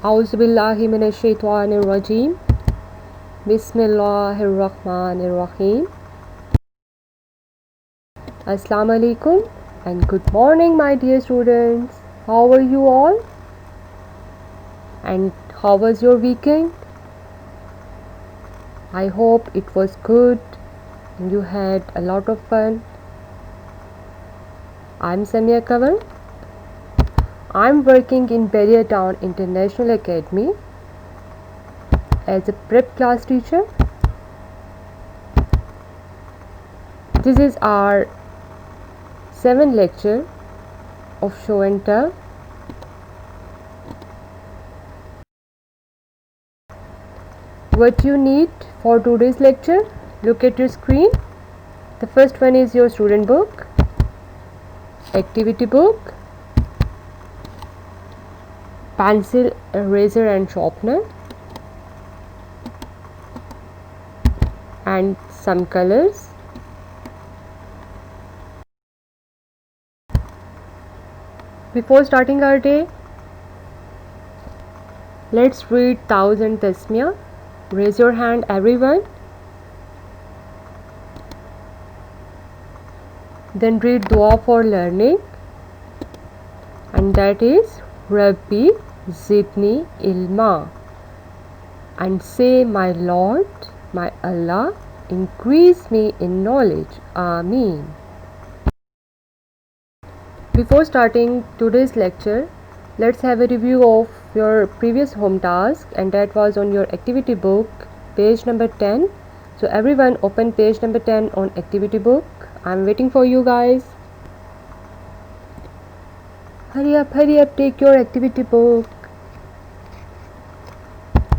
Auzubillahi minash-shaytanir-rajim. Bismillahir-rahmanir-rahim. Assalamu alaikum and good morning, my dear students. How are you all? And how was your weekend? I hope it was good and you had a lot of fun. I'm Samia Kaval. I'm working in Beria Town International Academy as a prep class teacher. This is our 7th lecture of show and tell. What you need for today's lecture, look at your screen. The first one is your student book, activity book, pencil, eraser and sharpener, and some colors. Before starting our day, let's read Thousand Tasmiyah. Raise your hand, everyone. Then read Dua for learning, and that is Rabbi Zidni Ilma, and say, my Lord, my Allah, increase me in knowledge. Ameen. Before starting today's lecture, let's have a review of your previous home task, and that was on your activity book, page number 10. So everyone open page number 10 on activity book. I'm waiting for you guys. Hurry up, take your activity book.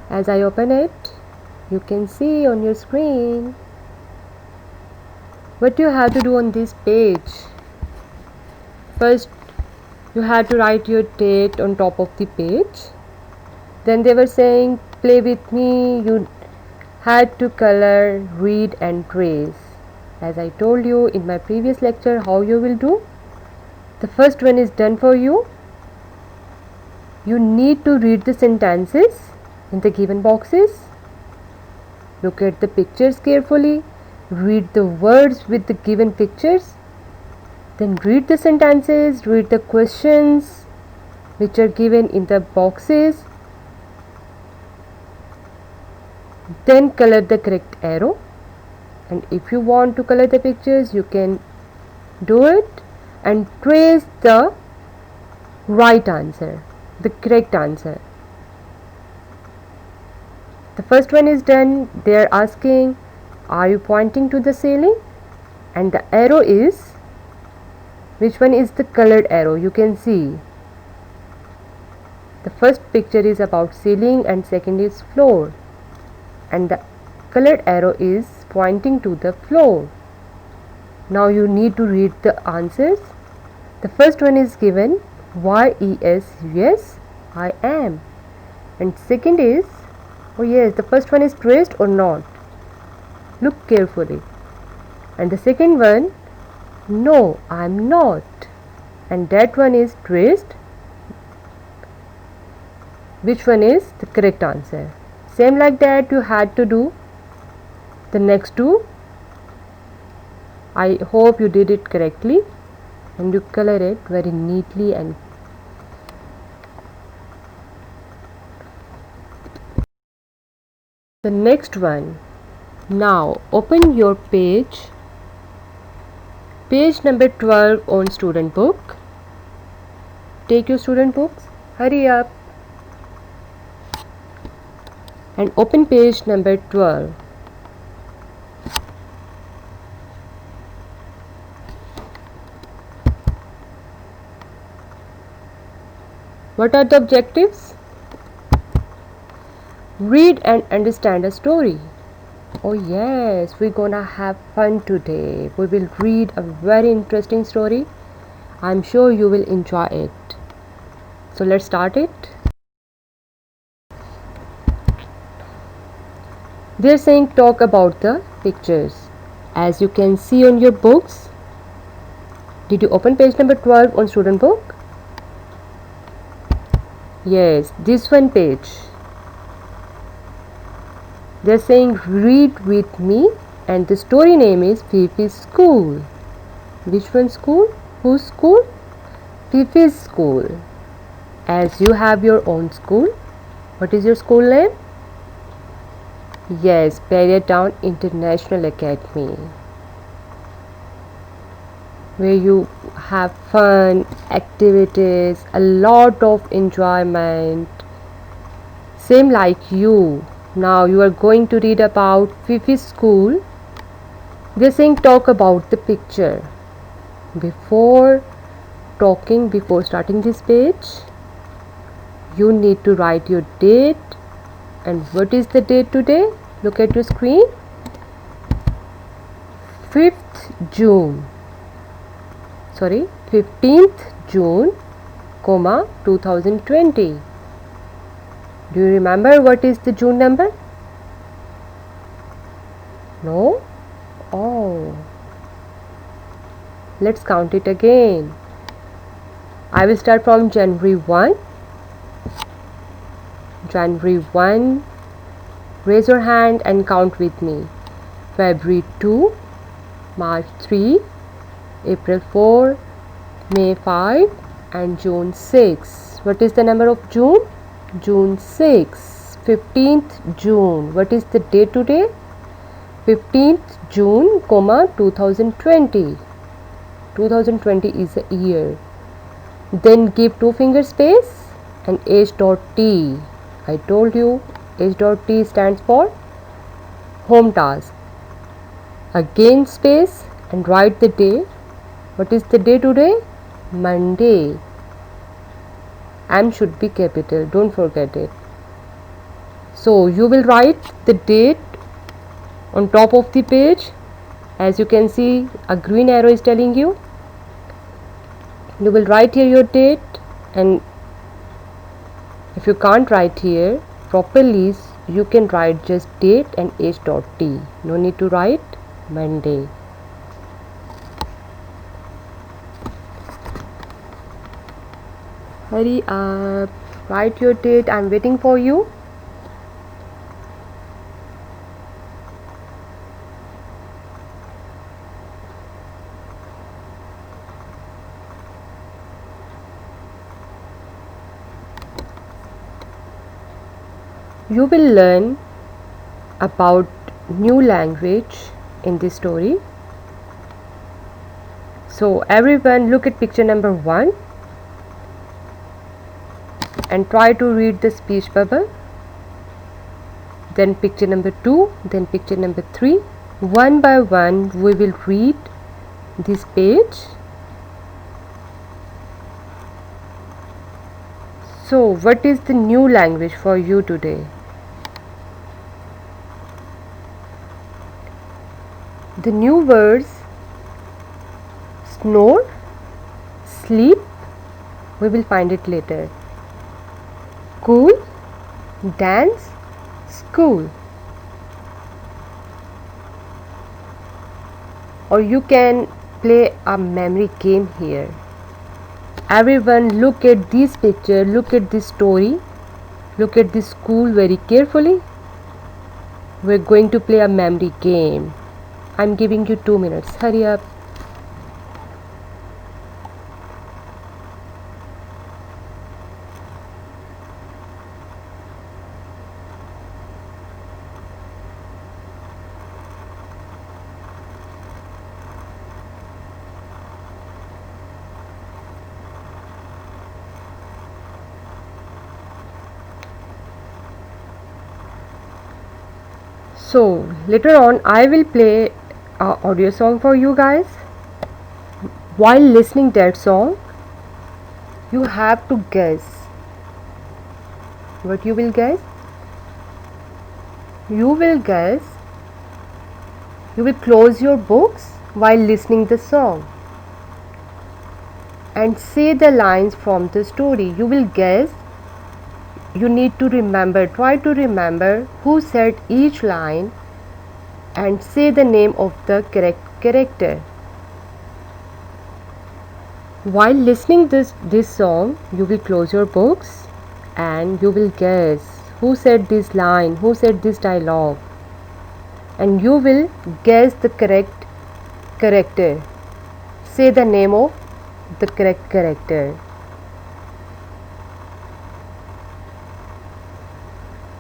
As I open it, you can see on your screen what you have to do on this page. First, you had to write your date on top of the page. Then they were saying, play with me. You had to color, read and trace. As I told you in my previous lecture how you will do. The first one is done for you. You need to read the sentences in the given boxes. Look at the pictures carefully. Read the words with the given pictures. Then read the sentences, read the questions which are given in the boxes. Then color the correct arrow. And if you want to color the pictures, you can do it and trace the right answer, the correct answer. The first one is done. They are asking, are you pointing to the ceiling? And the arrow is, which one is the colored arrow? You can see the first picture is about ceiling and second is floor, and the colored arrow is pointing to the floor. Now you need to read the answers. The first one is given yes, yes, I am. And second is, oh yes, the first one is traced or not. Look carefully. And the second one, no, I am not. And that one is traced. Which one is the correct answer? Same like that you had to do the next two. I hope you did it correctly and you color it very neatly. And the next one, now open your page number 12 on student book. Take your student books, hurry up and open page number 12. What are the objectives? Read and understand a story. Oh yes, we're gonna have fun today. We will read a very interesting story. I'm sure you will enjoy it. So let's start it. They're saying talk about the pictures. As you can see on your books, did you open page number 12 on student book? Yes, this one page. They're saying read with me, and the story name is Fifi's School. Which one school? Whose school? Fifi's School. As you have your own school, what is your school name? Yes, Perytown International Academy, where you have fun, activities, a lot of enjoyment. Same like you. Now you are going to read about Fifi's School. They're saying talk about the picture. Before starting this page, you need to write your date. And what is the date today? Look at your screen. 15th June, 2020. Do you remember what is the June number? No? Oh. Let's count it again. I will start from January 1. January 1. Raise your hand and count with me. February 2, March 3, April 4, May 5, and June 6. What is the number of June? June 6. 15th June. What is the date today? 15th June, 2020. 2020 is a year. Then give two finger space and H.T. I told you H.T stands for home task. Again space and write the day. What is the day today? Monday. M should be capital, don't forget it. So you will write the date on top of the page. As you can see, a green arrow is telling you. You will write here your date, and if you can't write here properly, you can write just date and H.T. No need to write Monday. Hurry up, write your date. I'm waiting for you. You will learn about new language in this story. So everyone look at picture number 1 and try to read the speech bubble. Then picture number 2, then picture number 3. One by one we will read this page. So what is the new language for you today? The new words: snore, sleep, we will find it later. Cool, dance, school. Or you can play a memory game here. Everyone look at this picture, look at this story, look at this school very carefully. We're going to play a memory game. I'm giving you 2 minutes. Hurry up. So later on I will play an audio song for you guys. While listening that song, you have to guess. What you will guess? You will close your books while listening the song and say the lines from the story. You will guess. You need to remember, try to remember who said each line and say the name of the correct character. While listening this song, you will close your books and you will guess who said this line, who said this dialogue, and you will guess the correct character. Say the name of the correct character.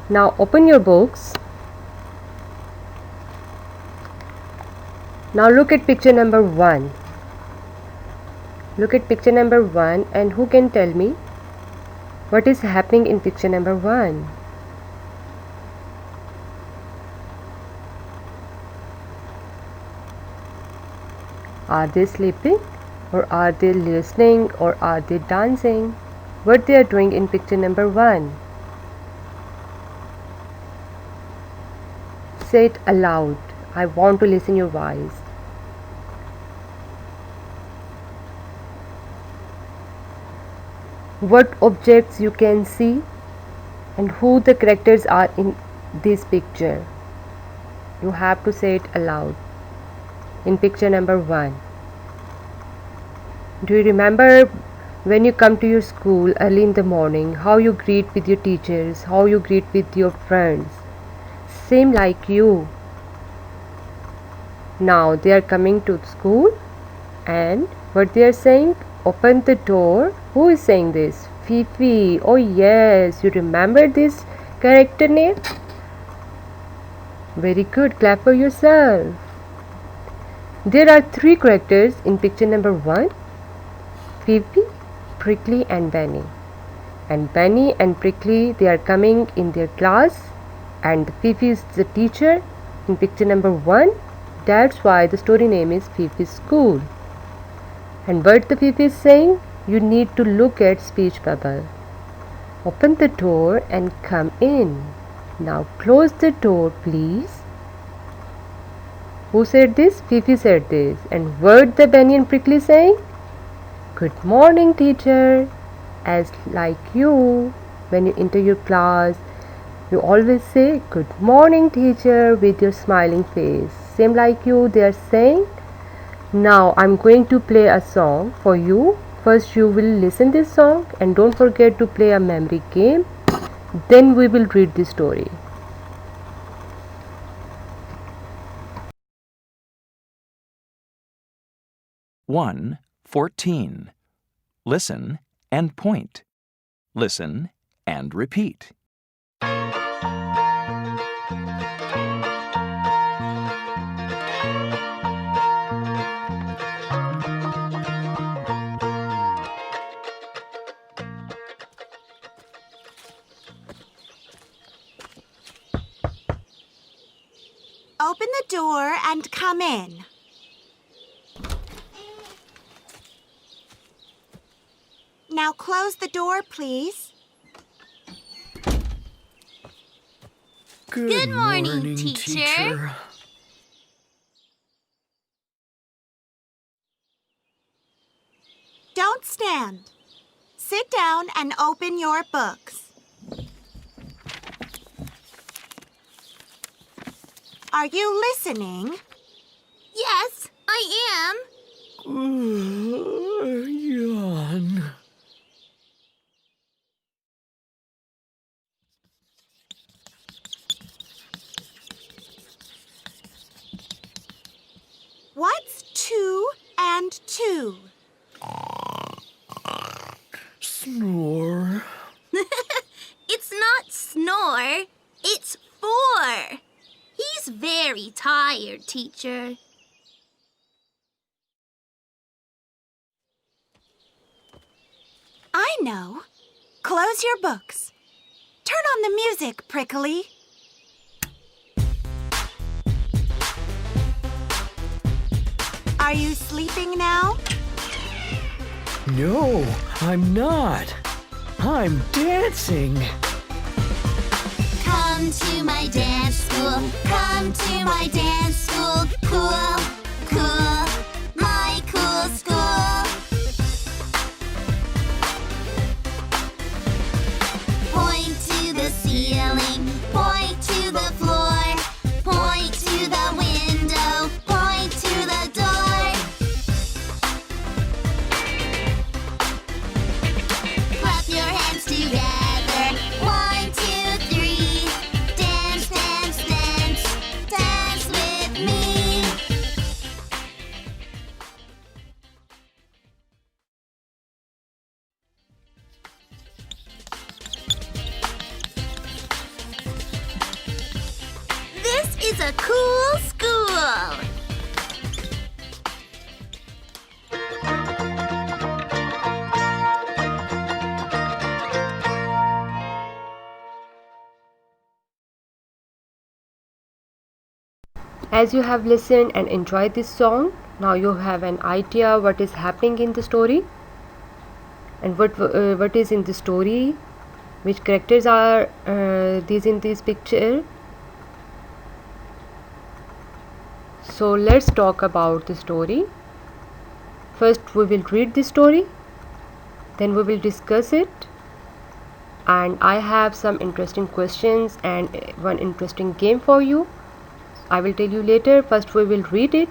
Now open your books. Now look at picture number 1. Look at picture number 1 and who can tell me what is happening in picture number 1? Are they sleeping, or are they listening, or are they dancing? What they are doing in picture number 1? Say it aloud. I want to listen your voice. What objects you can see and who the characters are in this picture? You have to say it aloud. In picture number 1. Do you remember when you come to your school early in the morning, how you greet with your teachers, how you greet with your friends? Same like you. Now they are coming to school and what they are saying? Open the door. Who is saying this? Fifi. Oh yes, you remember this character name? Very good, clap for yourself. There are 3 characters in picture number 1. Fifi, Prickly and Benny. And Benny and Prickly, they are coming in their class and Fifi is the teacher in picture number 1. That's why the story name is Fifi's School. And what the Fifi is saying? You need to look at speech bubble. Open the door and come in. Now close the door, please. Who said this? Fifi said this. And what the Benny and Prickly saying? Good morning, teacher. As like you, when you enter your class, you always say, good morning, teacher, with your smiling face. Same like you, they are saying. Now I'm going to play a song for you. First you will listen this song and don't forget to play a memory game. Then we will read the story. One 14. Listen and point. Listen and repeat. Open the door and come in. Now close the door, please. Good morning, teacher. Don't stand. Sit down and open your books. Are you listening? Yes, I am. Yawn. What's 2 and 2? Snore. It's not snore, it's 4. He's very tired, teacher. I know. Close your books. Turn on the music, Prickly. Are you sleeping now? No, I'm not. I'm dancing. Come to my dance school. Come to my dance school. Cool, cool, my cool school. Point to the ceiling. Point to the floor. Point to the window. Point to the door. Clap your hands together. a cool school. As you have listened and enjoyed this song, now you have an idea what is happening in the story and what is in the story, which characters are these in this picture. So let's talk about the story. First we will read the story, then we will discuss it, and I have some interesting questions and one interesting game for you. I will tell you later. First we will read it.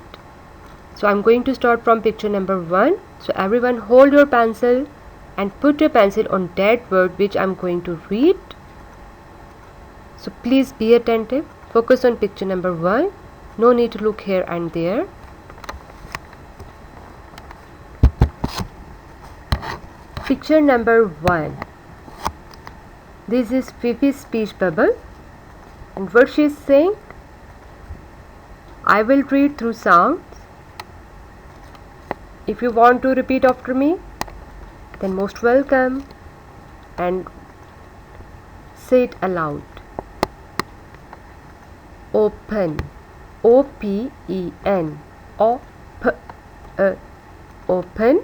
So I'm going to start from picture number 1. So everyone hold your pencil and put your pencil on that word which I'm going to read. So please be attentive. Focus on picture number 1. No need to look here and there. Picture number 1. This is Fifi's speech bubble, and what she is saying, I will read through sounds. If you want to repeat after me, then most welcome, and say it aloud. Open, O-P-E-N, open,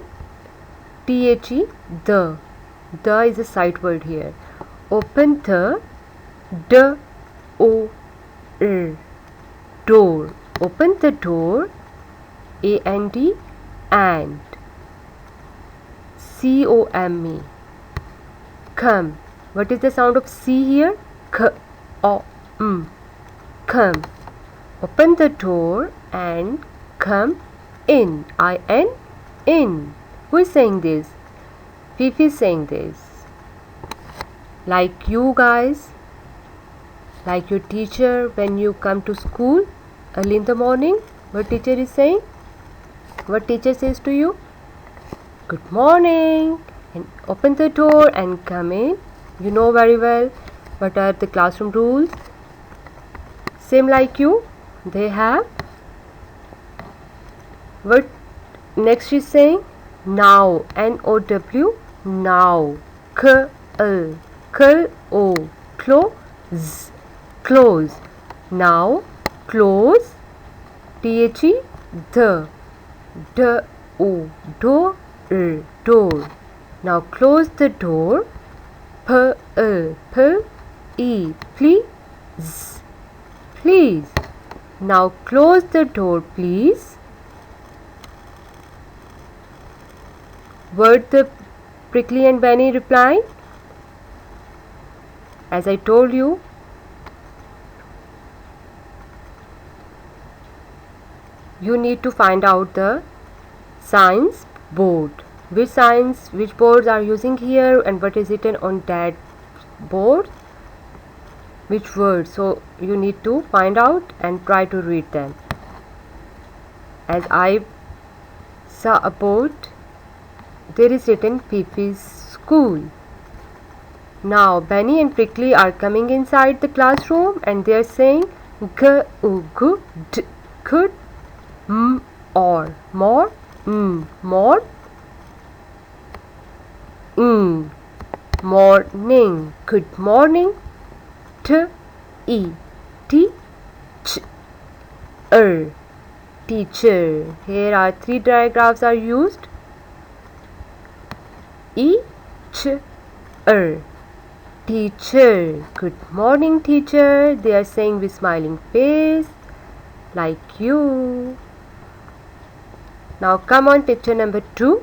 T-H-E, the is a sight word here. Open the, D-O-R, door. Open the door, A-N-D, and C-O-M-E, come. What is the sound of C here? K-O-M, come. Open the door and come in, I-N, in. Who is saying this? Fifi is saying this. Like you guys, like your teacher when you come to school early in the morning, what teacher is saying? What teacher says to you? Good morning, and open the door and come in. You know very well what are the classroom rules. Same like you, they have. What next she's saying? Now, N-O-W, now. K-L, K-O, close, close. Now, close, T-H-E, the, D-O, door, door. Now close the door, P-L, P-E, please, please. Now close the door, please. What the Prickly and Benny replied? As I told you, you need to find out the science board. Which boards are using here and what is written on that board, which words. So you need to find out and try to read them. As I saw a board, there is written Fifi's school. Now Benny and Prickly are coming inside the classroom and they are saying good, good, or more, more, morning, good morning, teacher. Here are 3 diagraphs are used. Teacher, good morning teacher. They are saying with smiling face, like you. Now come on, picture number 2.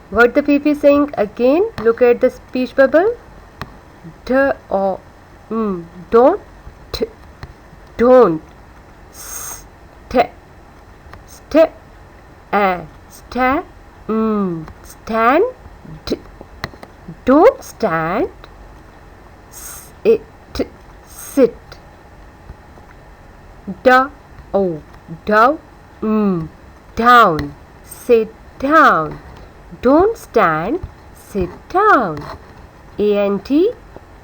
What the Fifi is saying again? Look at the speech bubble. Don't, don't, stand, don't stand, sit, down, sit down, don't stand, sit down,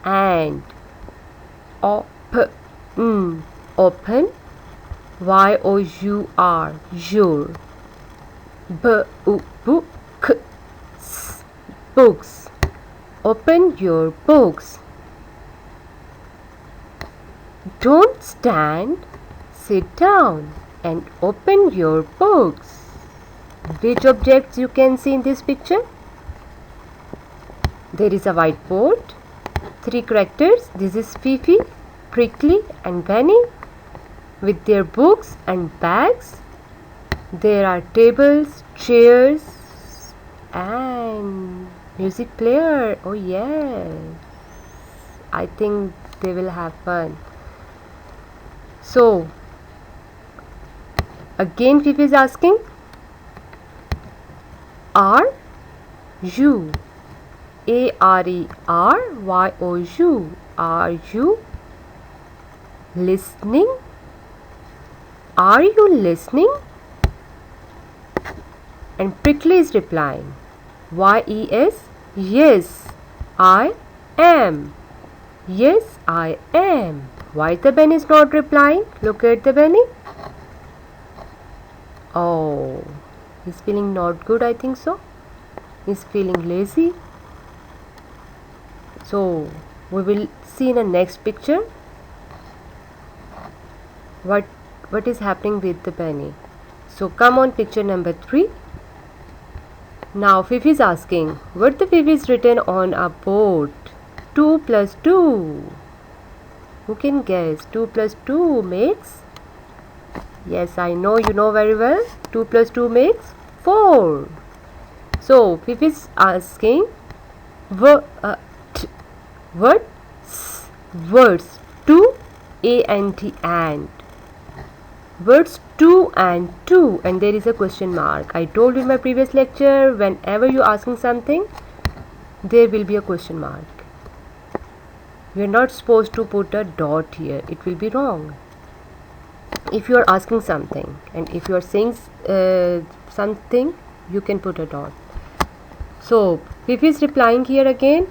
and, Open. Y-O-U-R. Your. B-U-B-K-S. Books. Open your books. Don't stand. Sit down and open your books. Which objects you can see in this picture? There is a whiteboard. 3 characters. This is Fifi, Prickly and Benny with their books and bags. There are tables, chairs and music player. Oh yes. I think they will have fun. So again Fifi is asking, are you? A-R-E-R-Y-O-U. Are you listening? Are you listening? And Prickly is replying, Y-E-S. Yes, I am. Yes, I am. Why the Benny is not replying? Look at the Benny. Oh, he's feeling not good, I think so. He's feeling lazy. So we will see in the next picture what is happening with the Benny. So come on, picture number 3. Now Fifi is asking, what the Fifi is written on a board? 2 plus 2. Who can guess? 2 plus 2 makes? Yes, I know you know very well. 2 plus 2 makes 4. So Fifi is asking, what? Words 2 and words 2 and 2, and there is a question mark. I told you in my previous lecture, whenever you are asking something, there will be a question mark. You are not supposed to put a dot here. It will be wrong. If you are asking something and if you are saying something, you can put a dot. So Fifi is replying here again.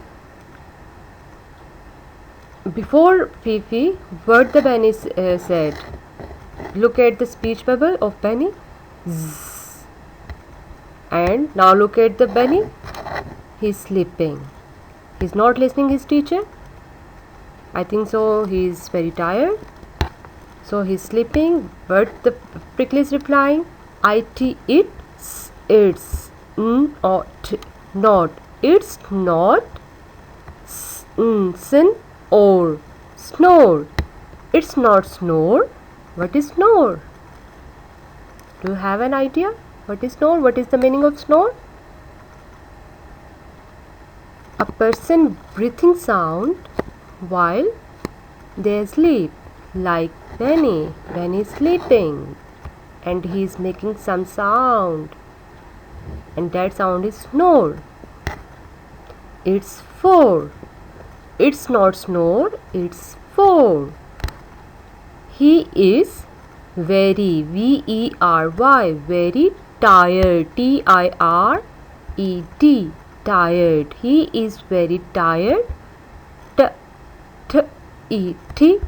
Before Fifi, what the Benny said. Look at the speech bubble of Benny. Zzz. And now look at the Benny. He's sleeping. He's not listening his teacher. I think so. He's very tired. So he's sleeping. But the Prickly is replying. It's not. It's not. Sin or snore. It's not snore. What is snore? Do you have an idea? What is snore? What is the meaning of snore? A person breathing sound while they sleep, like Benny. Benny is sleeping and he is making some sound, and that sound is snore. It's 4. It's not snore, it's 4. He is very, V-E-R-Y, very tired, T-I-R-E-D, tired. He is very tired, T-E-T-Ch-Er,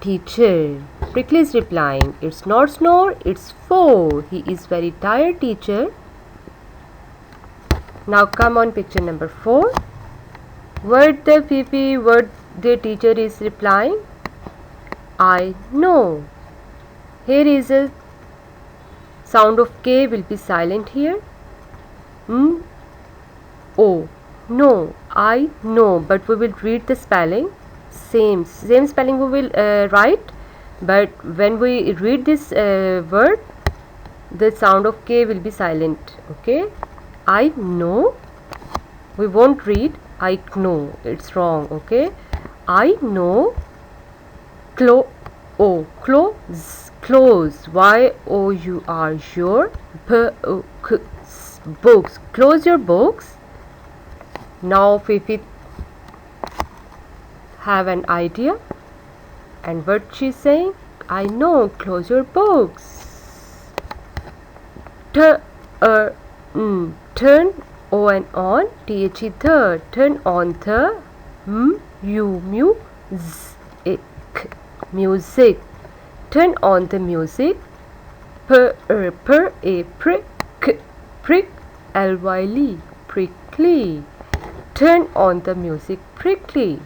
teacher. Prickly is replying, it's not snore, it's 4. He is very tired, teacher. Now come on, picture number 4. What the Fifi, what the teacher is replying? I know. Here is a sound of K will be silent here. Oh, no, I know, but we will read the spelling. Same spelling we will write, but when we read this word, the sound of K will be silent. Okay, I know. We won't read I know. It's wrong. Okay, I know. Close, Y-O-U-R, your books. Close your books. Now Fifi have an idea, and what she's saying? I know. Close your books. Turn O and on, T-H-E, the. Turn on the, M-U-M-U, Z-I-K. music. Turn on the music. Prick, ly, prickly. Turn on the music, prickly.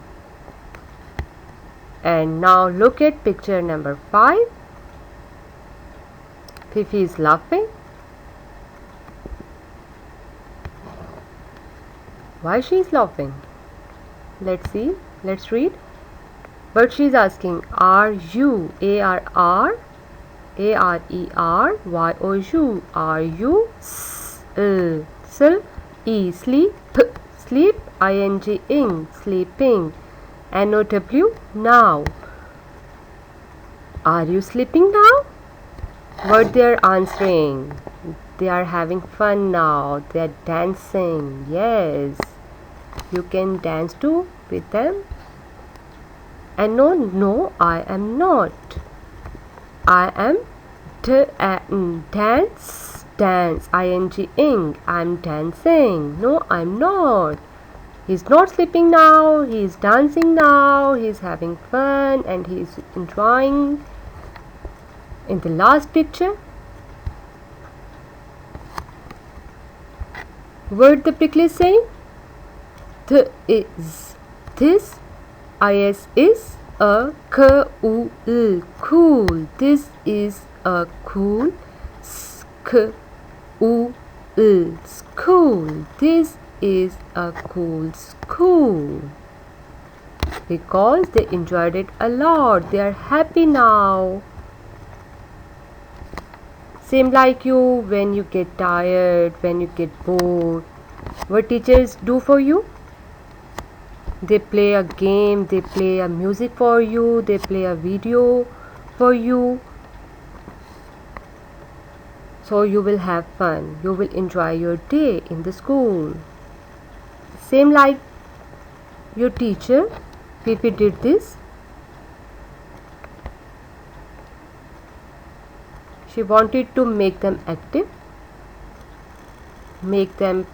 And now look at picture number 5. Fifi is laughing. Why she is laughing? Let's see. Let's read. But she is asking, are you? A-R-E-R-Y-O-U. Are you? Sleep. Sleep. I-N-G-ing. Sleeping. N-O-W. Now. Are you sleeping now? What they are answering? They are having fun now. They are dancing. Yes. You can dance too with them. And no, I am not. I am dance. I-N-G-ing. I'm dancing. No, I'm not. He's not sleeping now. He's dancing now. He's having fun and he's enjoying. In the last picture, what the prickly is saying? This is a cool. This is a cool. School. This is a cool school. Because they enjoyed it a lot. They are happy now. Same like you, when you get tired, when you get bored, what teachers do for you? They play a game, they play a music for you, they play a video for you. So you will have fun, you will enjoy your day in the school. Same like your teacher, Fifi did this. She wanted to make them active, make them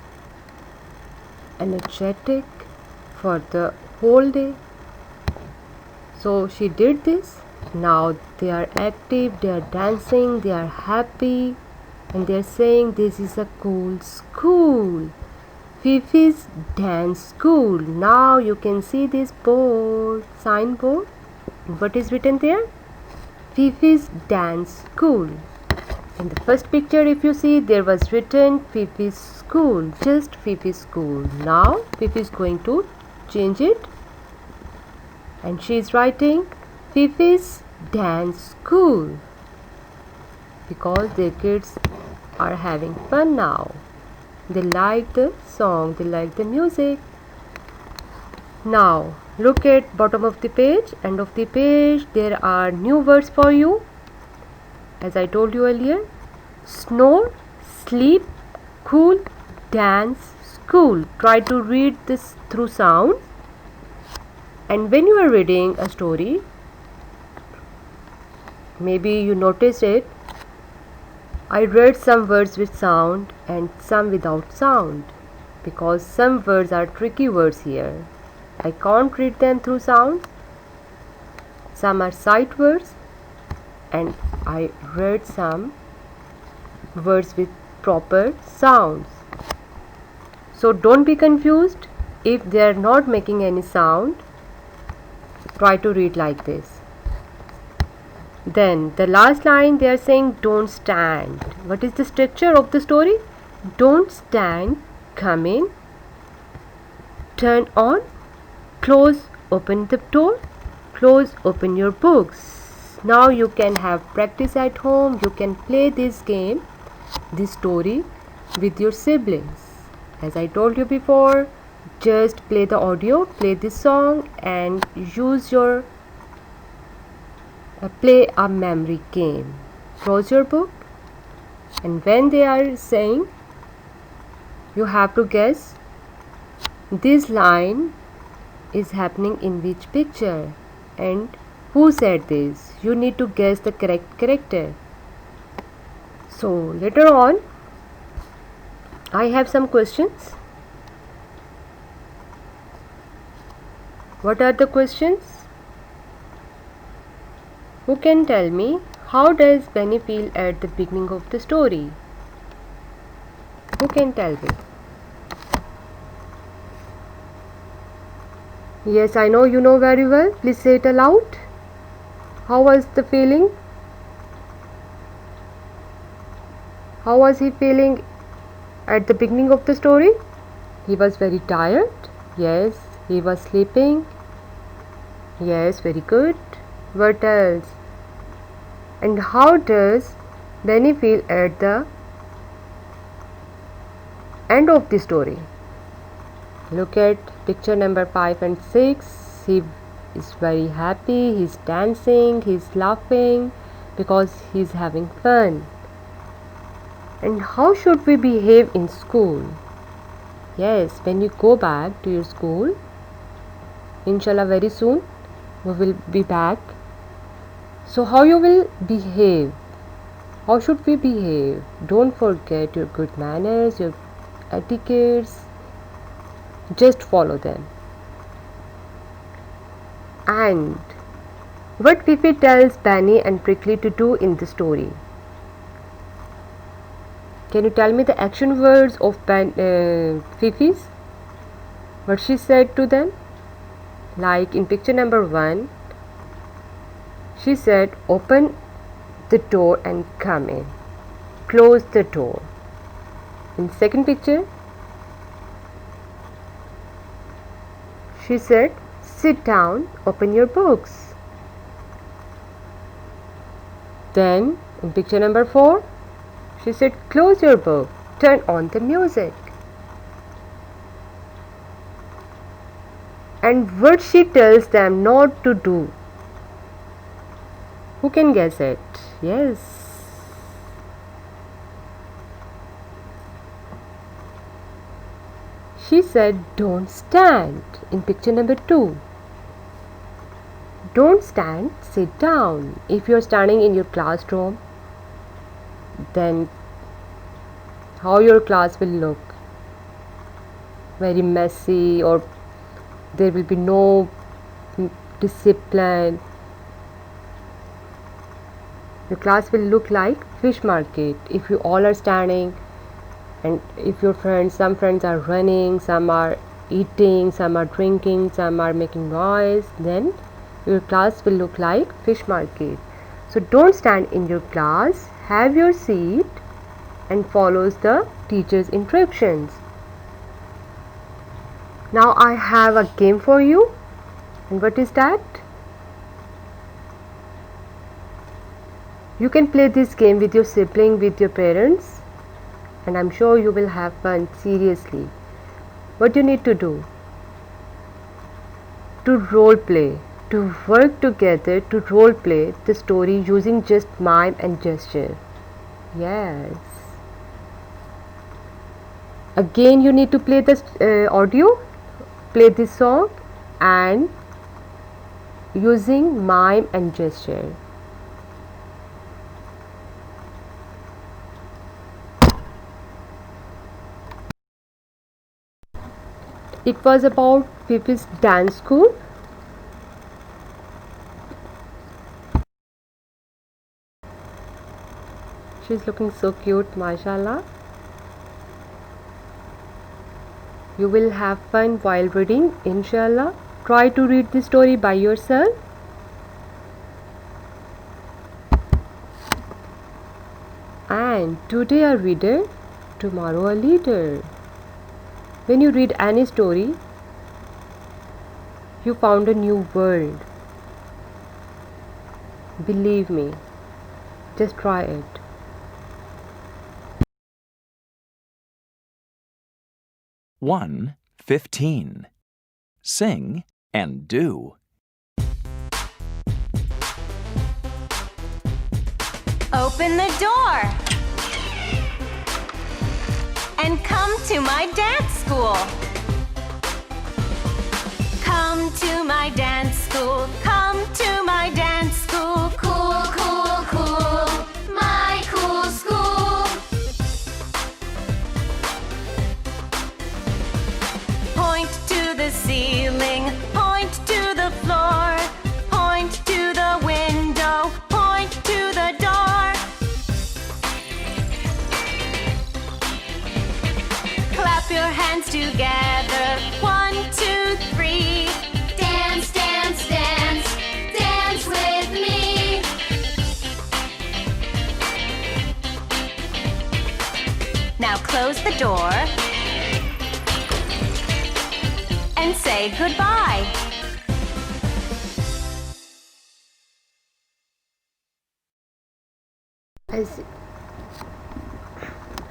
energetic for the whole day. So she did this. Now they are active, they are dancing, they are happy, and they are saying this is a cool school. Fifi's dance school. Now you can see this signboard. What is written there? Fifi's dance school. In the first picture, if you see, there was written Fifi's school, just Fifi's school. Now Fifi is going to change it, and she is writing Fifi's dance school, because their kids are having fun now. They like the song, they like the music. Now look at bottom of the page, end of the page. There are new words for you. As I told you earlier, snore, sleep, cool, dance, school. Try to read this through sound. And when you are reading a story, maybe you noticed it, I read some words with sound and some without sound, because some words are tricky words here. I can't read them through sound. Some are sight words, and I read some words with proper sounds. So don't be confused if they are not making any sound. Try to read like this. Then the last line, they are saying don't stand. What is the structure of the story? Don't stand, come in, turn on, close, open the door, close, open your books. Now you can have practice at home. You can play this game, this story with your siblings. As I told you before, just play the audio, play this song, and use your play a memory game. Close your book, and when they are saying, you have to guess this line is happening in which picture and who said this. You need to guess the correct character. So later on, I have some questions. What are the questions? Who can tell me how does Benny feel at the beginning of the story? Who can tell me? Yes, I know you know very well. Please say it aloud. How was the feeling? How was he feeling at the beginning of the story? He was very tired. Yes, he was sleeping. Yes, very good. What else? And how does Benny feel at the end of the story? Look at picture number 5 and 6. He is very happy, he's dancing, he's laughing because he's having fun. And how should we behave in school? Yes, when you go back to your school, inshallah very soon we will be back. So how you will behave? How should we behave? Don't forget your good manners, your etiquettes. Just follow them. And what Fifi tells Benny and Prickly to do in the story? Can you tell me the action words of Fifi's? What she said to them? Like in picture number 1, she said, open the door and come in. Close the door. In second picture, she said, sit down, open your books. Then, in picture number 4, she said, close your book, turn on the music. And what she tells them not to do? Who can guess it? Yes. She said, don't stand in picture number 2. Don't stand, sit down. If you're standing in your classroom, then how your class will look? Very messy, or there will be no discipline. Your class will look like fish market if you all are standing, and if your friends, some friends are running, some are eating, some are drinking, some are making noise, then your class will look like fish market. So don't stand in your class, have your seat and follows the teacher's instructions. Now I have a game for you. And what is that? You can play this game with your sibling, with your parents, and I'm sure you will have fun. Seriously. What you need to do? To role play, to work together to role play the story using just mime and gesture. Yes. Again, you need to play this audio, play this song, and using mime and gesture. It was about Fifi's dance school. She's looking so cute, mashallah. You will have fun while reading, inshallah. Try to read the story by yourself. And today a reader, tomorrow a leader. When you read any story, you found a new world. Believe me, just try it. One 15. Sing and do. Open the door and come to my dance school. Come to my dance school. Come to my dance school. Cool, cool, cool. My cool school. Point to the ceiling. Point to the floor. Point to the window. clap your hands together. 1, 2, 3. Dance, dance, dance, dance with me. Now close the door and say goodbye.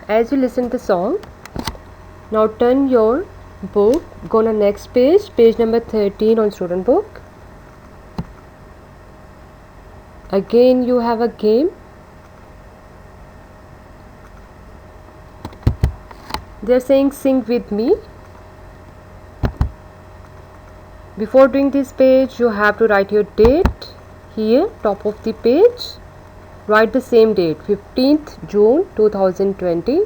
As you listen to the song, now turn your book, go on the next page, page number 13 on student book. Again you have a game. They are saying sing with me. Before doing this page, you have to write your date here, top of the page. Write the same date, 15th June 2020,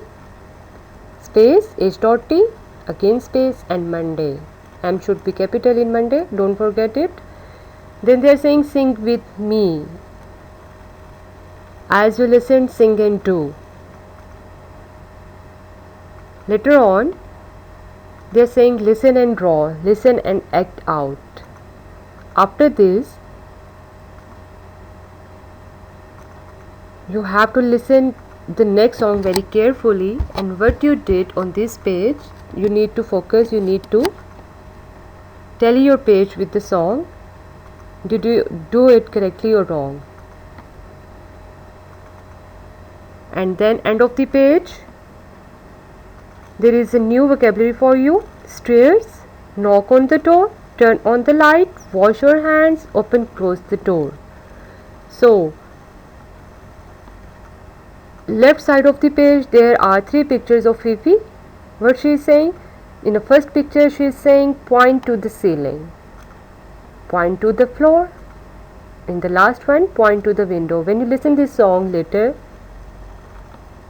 space H.T, again space, and Monday. M should be capital in Monday, don't forget it. Then they are saying sing with me. As you listen, sing and do. Later on, they are saying listen and draw, listen and act out. After this, you have to listen the next song very carefully, and what you did on this page, you need to focus, you need to tally your page with the song. Did you do it correctly or wrong? And then end of the page, there is a new vocabulary for you. Stairs, knock on the door, turn on the light, wash your hands, open close the door. So left side of the page, there are 3 pictures of Fifi. What she is saying? In the first picture, she is saying point to the ceiling, point to the floor. In the last one, point to the window. When you listen this song later,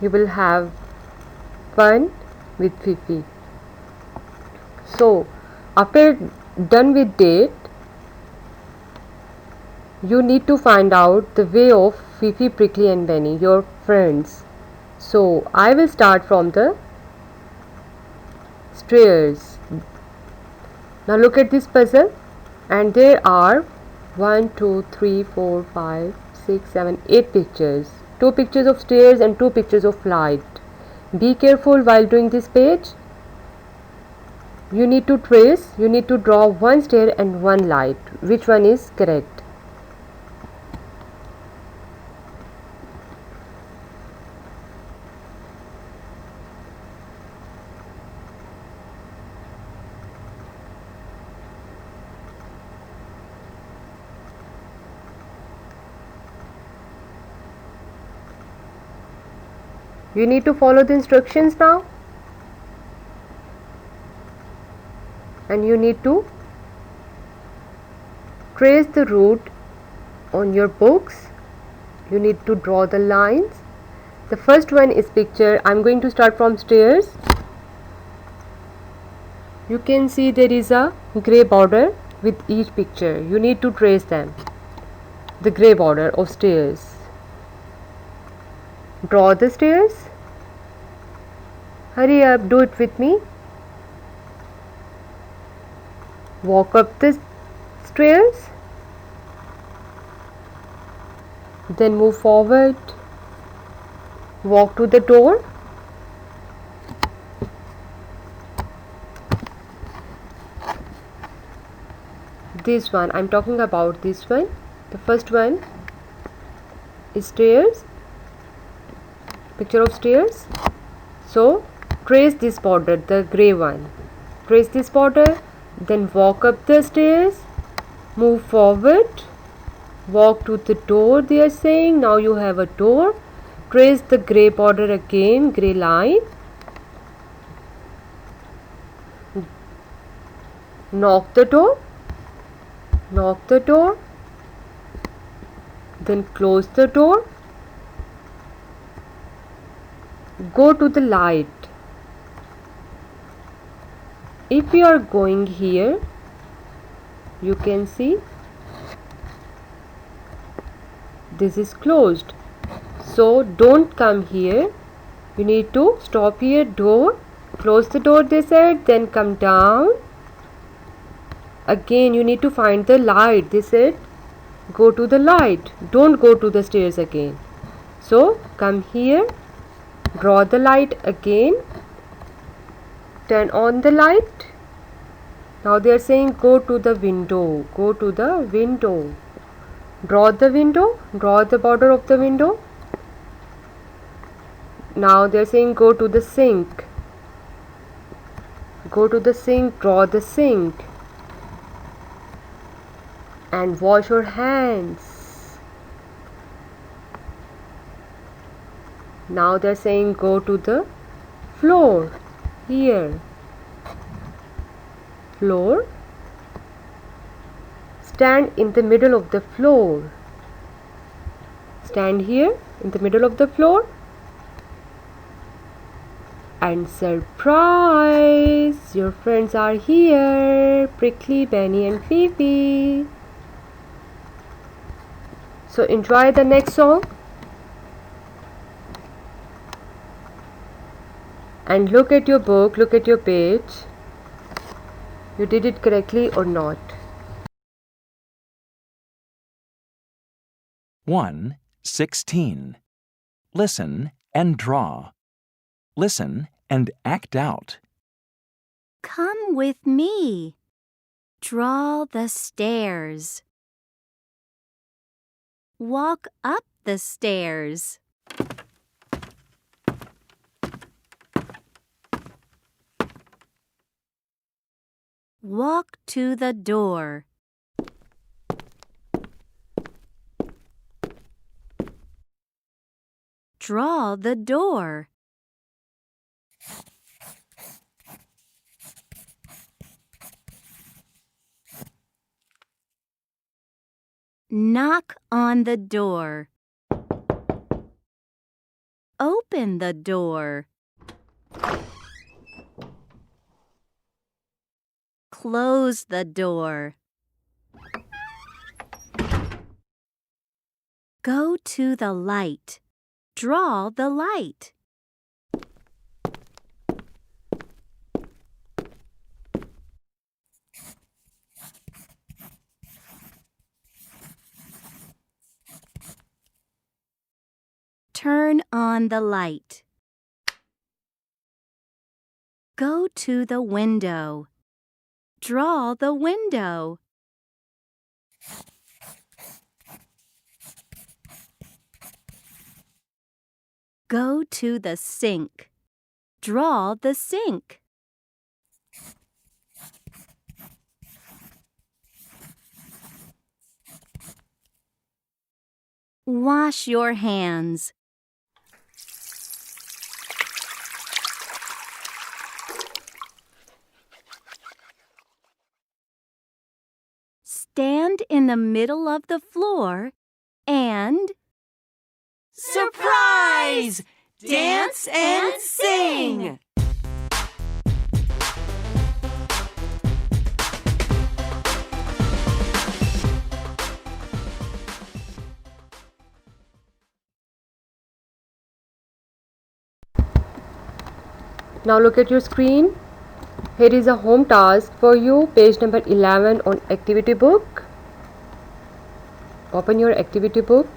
you will have fun with Fifi. So after done with date, you need to find out the way of Fifi, Prickly and Benny, your friends. So I will start from the stairs. Now look at this puzzle, and there are 1, 2, 3, 4, 5, 6, 7, 8 pictures. 2 pictures of stairs and 2 pictures of light. Be careful while doing this page. You need to trace, you need to draw 1 stair and 1 light. Which one is correct? You need to follow the instructions now, and you need to trace the route on your books. You need to draw the lines. The first one is picture. I'm going to start from stairs. You can see there is a grey border with each picture. You need to trace them, the grey border of stairs. Draw the stairs. Hurry up, do it with me. Walk up the stairs. Then move forward. Walk to the door. This one, I'm talking about this one. The first one is stairs. Picture of stairs. So trace this border, the grey one. Trace this border, then walk up the stairs, move forward, walk to the door. They are saying now you have a door. Trace the grey border again, grey line. Knock the door. Knock the door. Then close the door. Go to the light. If you are going here, you can see this is closed. So don't come here. You need to stop here, door, Close the door, they said, then come down. Again, you need to find the light. They said, go to the light. Don't go to the stairs again. So, come here. Draw the light again. Turn on the light. Now they are saying, go to the window. Go to the window. Draw the window. Draw the border of the window. Now they are saying, go to the sink. Go to the sink. Draw the sink. And wash your hands. Now they are saying, go to the floor. Here. Floor. Stand in the middle of the floor. Stand here in the middle of the floor. And surprise! Your friends are here. Prickly, Benny and Fifi. So enjoy the next song. And look at your book, look at your page. You did it correctly or not? 1:16. Listen and draw. Listen and act out. Come with me. Draw the stairs. Walk up the stairs. Walk to the door. Draw the door. Knock on the door. Open the door. Close the door. Go to the light. Draw the light. Turn on the light. Go to the window. Draw the window. Go to the sink. Draw the sink. Wash your hands. Stand in the middle of the floor and Surprise! Dance and sing! Now look at your screen. Here is a home task for you, page number 11 on activity book. Open your activity book,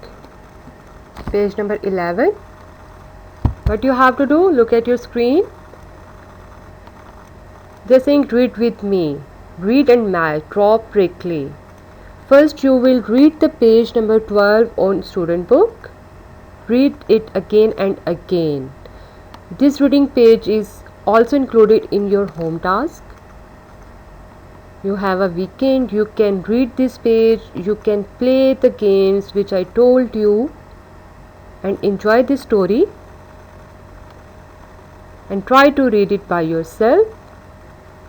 page number 11. What you have to do, look at your screen. They're saying read with me. Read and match, draw prickly. First you will read the page number 12 on student book. Read it again and again. This reading page is also included in your home task. You have a weekend, you can read this page, you can play the games which I told you and enjoy this story and try to read it by yourself.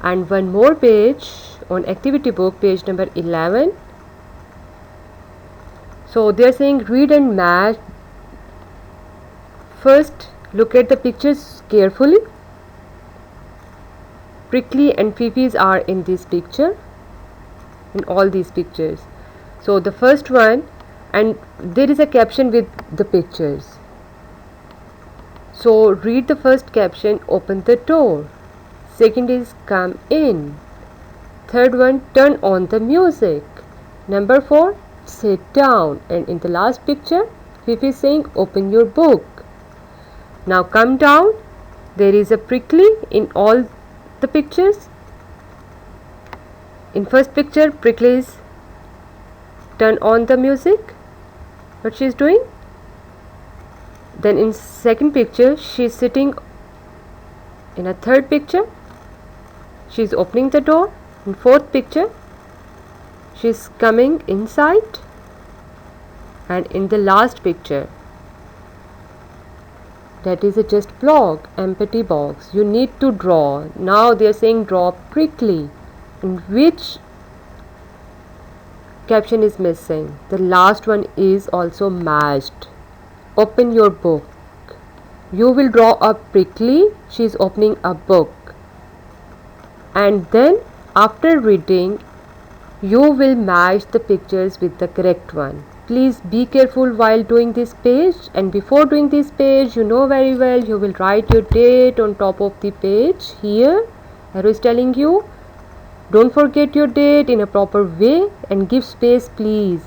And one more page on activity book, page number 11. So they are saying read and match. First look at the pictures carefully. Prickly and Fifi's are in this picture, in all these pictures. So the first one, and there is a caption with the pictures. So read the first caption, open the door. Second is come in. Third one, turn on the music. Number 4, sit down. And in the last picture, fifth is saying open your book. Now come down. There is a prickly in all the pictures. In first picture, prickly is turn on the music. What she is doing? Then in second picture, she is sitting. In a third picture, she is opening the door. In fourth picture, she is coming inside. And in the last picture, that is a just block, empty box. You need to draw. Now they are saying draw prickly. In which caption is missing? The last one is also matched. Open your book. You will draw a prickly. She is opening a book. And then after reading, you will match the pictures with the correct one. Please be careful while doing this page, and before doing this page, you know very well you will write your date on top of the page. Here arrow is telling you don't forget your date in a proper way and give space please.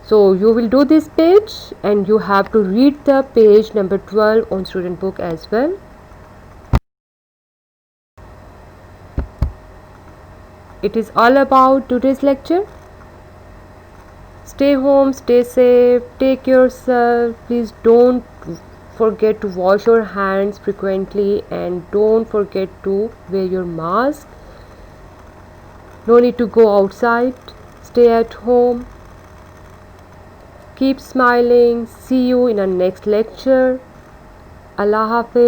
So you will do this page and you have to read the page number 12 on student book as well. It is all about today's lecture. Stay home, stay safe, take care yourself. Please don't forget to wash your hands frequently and don't forget to wear your mask. No need to go outside. Stay at home. Keep smiling. See you in our next lecture. Allah Hafiz.